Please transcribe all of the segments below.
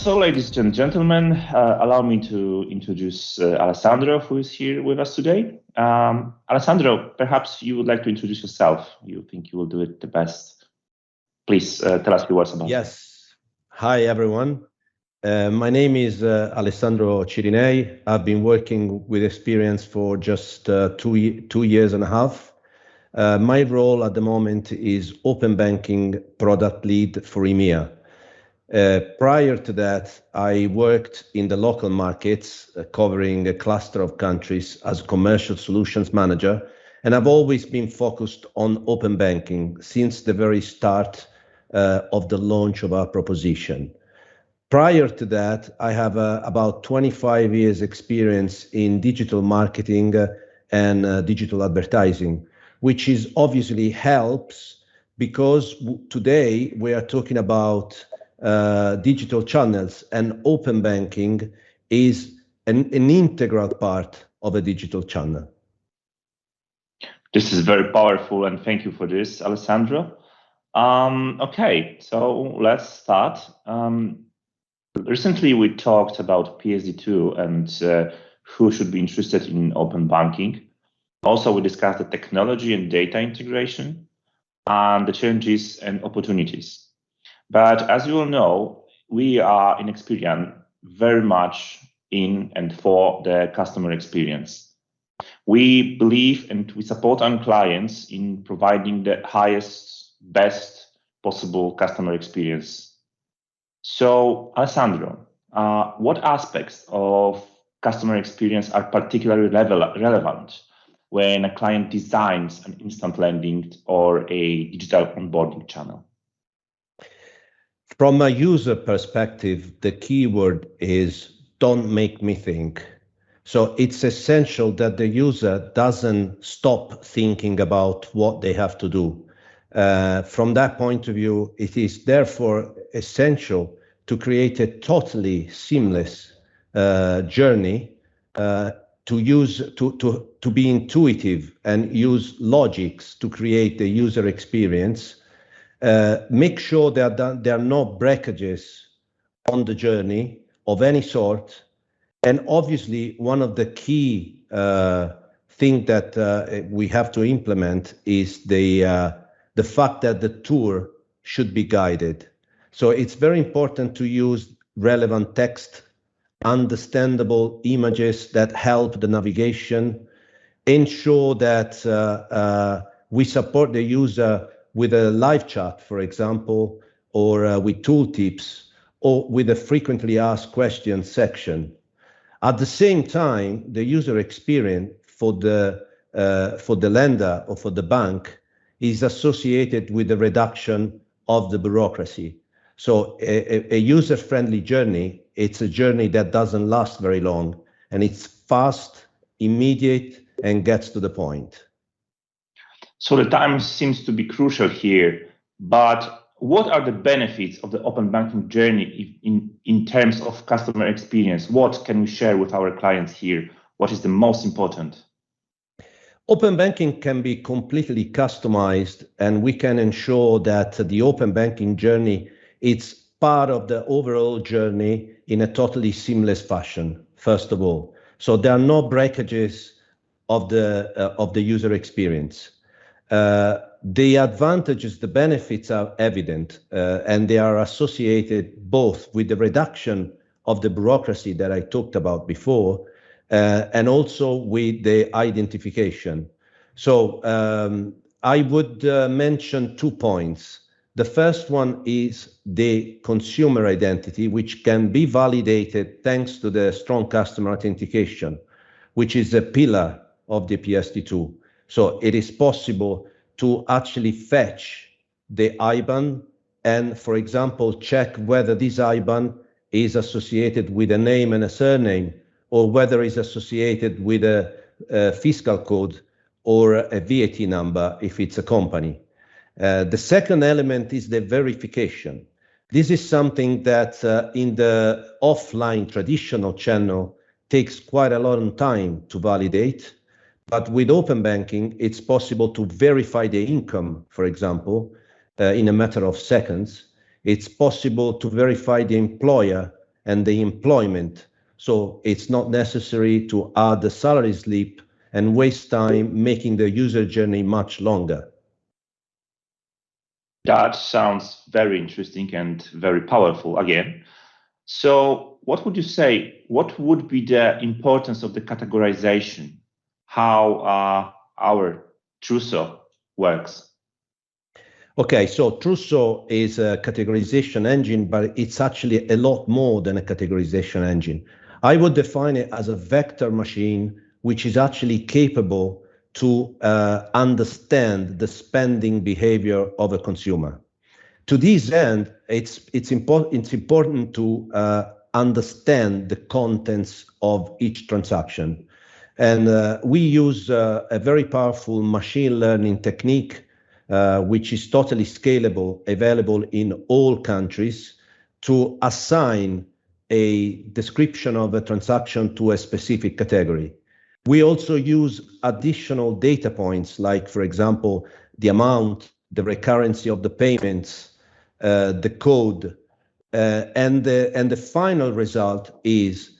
So, ladies and gentlemen, allow me to introduce Alessandro, who is here with us today. Alessandro, perhaps you would like to introduce yourself. You think you will do it the best. Please tell us a few words about it. Yes. Hi, everyone. My name is Alessandro Cirinei. I've been working with Experience for just 2 years and a half. My role at the moment is Open Banking Product Lead for EMEA. Prior to that, I worked in the local markets, covering a cluster of countries as Commercial Solutions Manager, and I've always been focused on open banking since the very start of the launch of our proposition. Prior to that, I have about 25 years experience in digital marketing and digital advertising, which is obviously helps because today we are talking about digital channels, and open banking is an integral part of a digital channel. This is very powerful, and thank you for this, Alessandro. Okay, so let's start. Recently, we talked about PSD2 and who should be interested in open banking. Also, we discussed the technology and data integration and the challenges and opportunities. But as you all know, we are in Experian very much in and for the customer experience. We believe and we support our clients in providing the highest, best possible customer experience. So, Alessandro, what aspects of customer experience are particularly relevant when a client designs an instant lending or a digital onboarding channel? From a user perspective, the keyword is don't make me think. So it's essential that the user doesn't stop thinking about what they have to do. From that point of view, it is therefore essential to create a totally seamless journey to be intuitive and use logics to create the user experience. Make sure that there are no breakages on the journey of any sort. And obviously, one of the key things that we have to implement is the fact that the tour should be guided. So it's very important to use relevant text, understandable images that help the navigation, ensure that we support the user with a live chat, for example, or with tooltips, or with a frequently asked questions section. At the same time, the user experience for the lender or for the bank is associated with the reduction of the bureaucracy. So a user-friendly journey, it's a journey that doesn't last very long, and it's fast, immediate, and gets to the point. So the time seems to be crucial here, but what are the benefits of the open banking journey in terms of customer experience? What can we share with our clients here? What is the most important? Open banking can be completely customized, and we can ensure that the open banking journey, it's part of the overall journey in a totally seamless fashion, first of all. So there are no breakages of the user experience. The advantages, the benefits are evident, and they are associated both with the reduction of the bureaucracy that I talked about before, and also with the identification. So I would mention 2 points. The first one is the consumer identity, which can be validated thanks to the strong customer authentication, which is a pillar of the PSD2. So it is possible to actually fetch the IBAN and, for example, check whether this IBAN is associated with a name and a surname, or whether it's associated with a fiscal code or a VAT number if it's a company. The second element is the verification. This is something that in the offline traditional channel takes quite a long time to validate. But with open banking, it's possible to verify the income, for example, in a matter of seconds. It's possible to verify the employer and the employment. So it's not necessary to add the salary slip and waste time making the user journey much longer. That sounds very interesting and very powerful again. So what would you say, what would be the importance of the categorization? How our Truso works? Okay, so Truso is a categorization engine, but it's actually a lot more than a categorization engine. I would define it as a vector machine, which is actually capable to understand the spending behavior of a consumer. To this end, it's important to understand the contents of each transaction. And we use a very powerful machine learning technique, which is totally scalable, available in all countries, to assign a description of a transaction to a specific category. We also use additional data points, like, for example, the amount, the recurrency of the payments, the code, and the final result is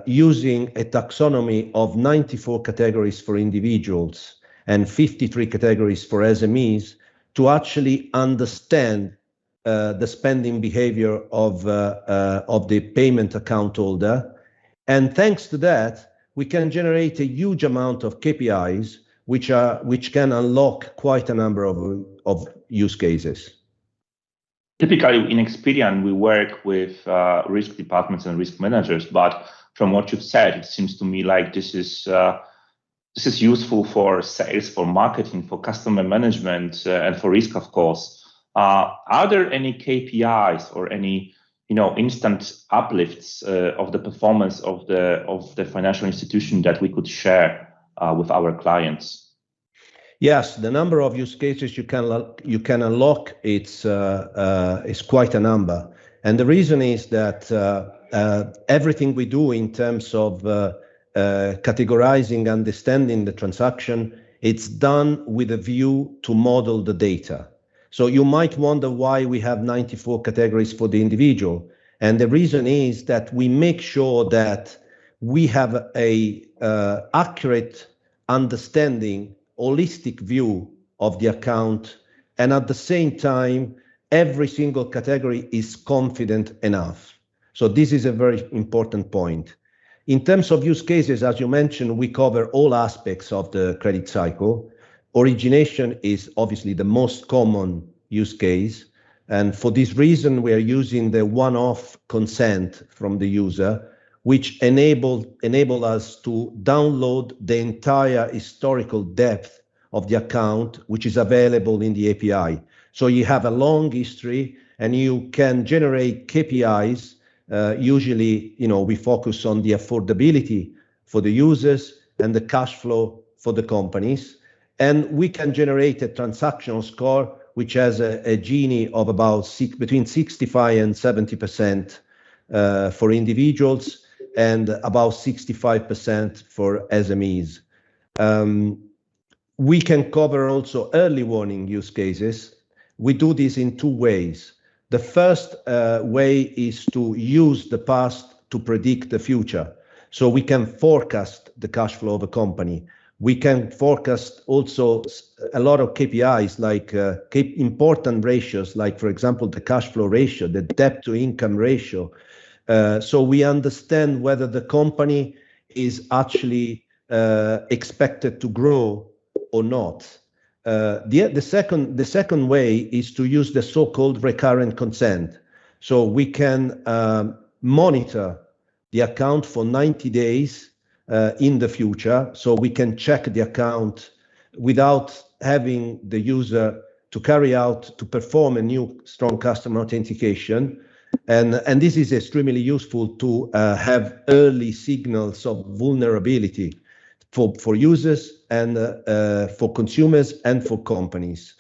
using a taxonomy of 94 categories for individuals and 53 categories for SMEs to actually understand the spending behavior of the payment account holder. And thanks to that, we can generate a huge amount of KPIs, which can unlock quite a number of use cases. Typically, in Experian, we work with risk departments and risk managers. But from what you've said, it seems to me like this is useful for sales, for marketing, for customer management, and for risk, of course. Are there any KPIs or any instant uplifts of the performance of the financial institution that we could share with our clients? Yes, the number of use cases you can unlock is quite a number, and the reason is that everything we do in terms of categorizing, understanding the transaction, it's done with a view to model the data. So you might wonder why we have 94 categories for the individual, and the reason is that we make sure that we have a accurate understanding, holistic view of the account, and at the same time, every single category is confident enough. So this is a very important point. In terms of use cases, as you mentioned, we cover all aspects of the credit cycle. Origination is obviously the most common use case. And for this reason, we are using the one-off consent from the user, which enable us to download the entire historical depth of the account, which is available in the API. So you have a long history and you can generate KPIs. Usually, we focus on the affordability for the users and the cash flow for the companies. And we can generate a transactional score, which has a Gini of about between 65 and 70% for individuals, and about 65% for SMEs. We can cover also early warning use cases. We do this in two ways. The first way is to use the past to predict the future. So we can forecast the cash flow of a company. We can forecast also a lot of KPIs, like important ratios, like, for example, the cash flow ratio, the debt to income ratio. So we understand whether the company is actually expected to grow or not. The second way is to use the so-called recurrent consent. So we can monitor the account for 90 days in the future. So we can check the account without having the user to perform a new strong customer authentication. And this is extremely useful to have early signals of vulnerability for users and for consumers and for companies.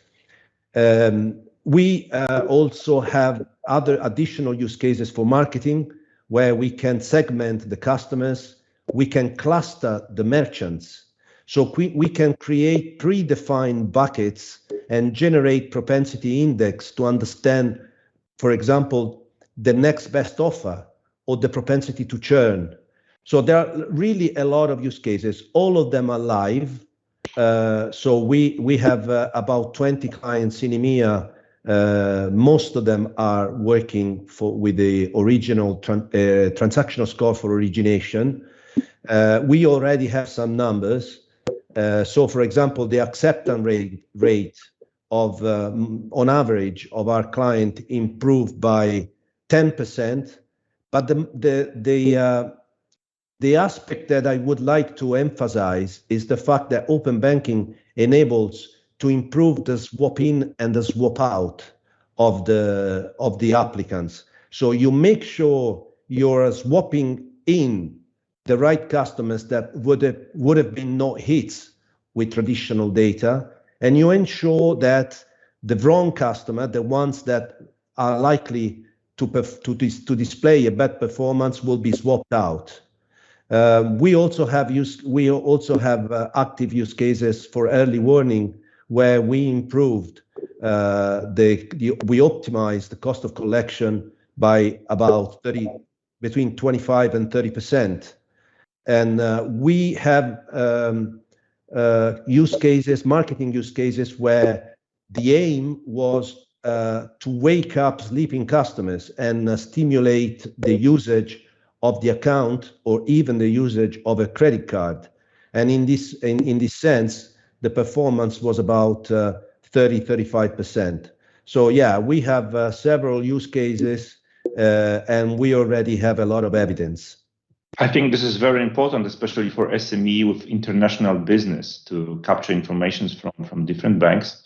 We also have other additional use cases for marketing, where we can segment the customers, we can cluster the merchants. So we can create predefined buckets and generate propensity index to understand, for example, the next best offer or the propensity to churn. So there are really a lot of use cases. All of them are live. So we have about 20 clients in EMEA. Most of them are working with the original transactional score for origination. We already have some numbers. So, for example, the acceptance rate of, on average, of our client improved by 10%. But the aspect that I would like to emphasize is the fact that open banking enables to improve the swap in and the swap out of the applicants. So you make sure you're swapping in the right customers that would have been not hits with traditional data, and you ensure that the wrong customer, the ones that are likely to display a bad performance, will be swapped out. We also have active use cases for early warning, where we improved we optimized the cost of collection by about between 25 and 30%. And we have marketing use cases, where the aim was to wake up sleeping customers and stimulate the usage of the account, or even the usage of a credit card. And in this sense, the performance was about 35%. So yeah, we have several use cases, and we already have a lot of evidence. I think this is very important, especially for SME with international business, to capture information from different banks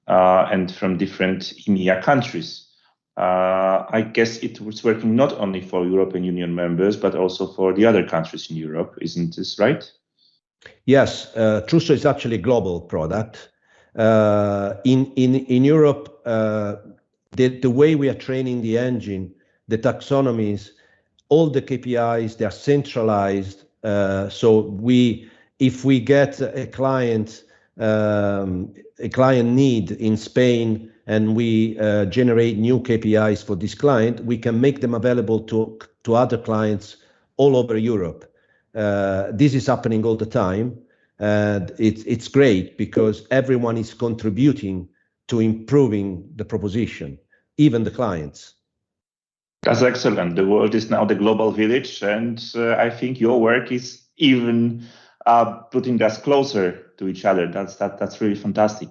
and from different EMEA countries. I guess it was working not only for European Union members, but also for the other countries in Europe. Isn't this right? Yes, Truso is actually a global product. In Europe, the way we are training the engine, the taxonomies, all the KPIs, they are centralized. So if we get a client need in Spain, and we generate new KPIs for this client, we can make them available to other clients all over Europe. This is happening all the time, and it's great, because everyone is contributing to improving the proposition, even the clients. That's excellent. The world is now the global village, and I think your work is even putting us closer to each other. That's really fantastic.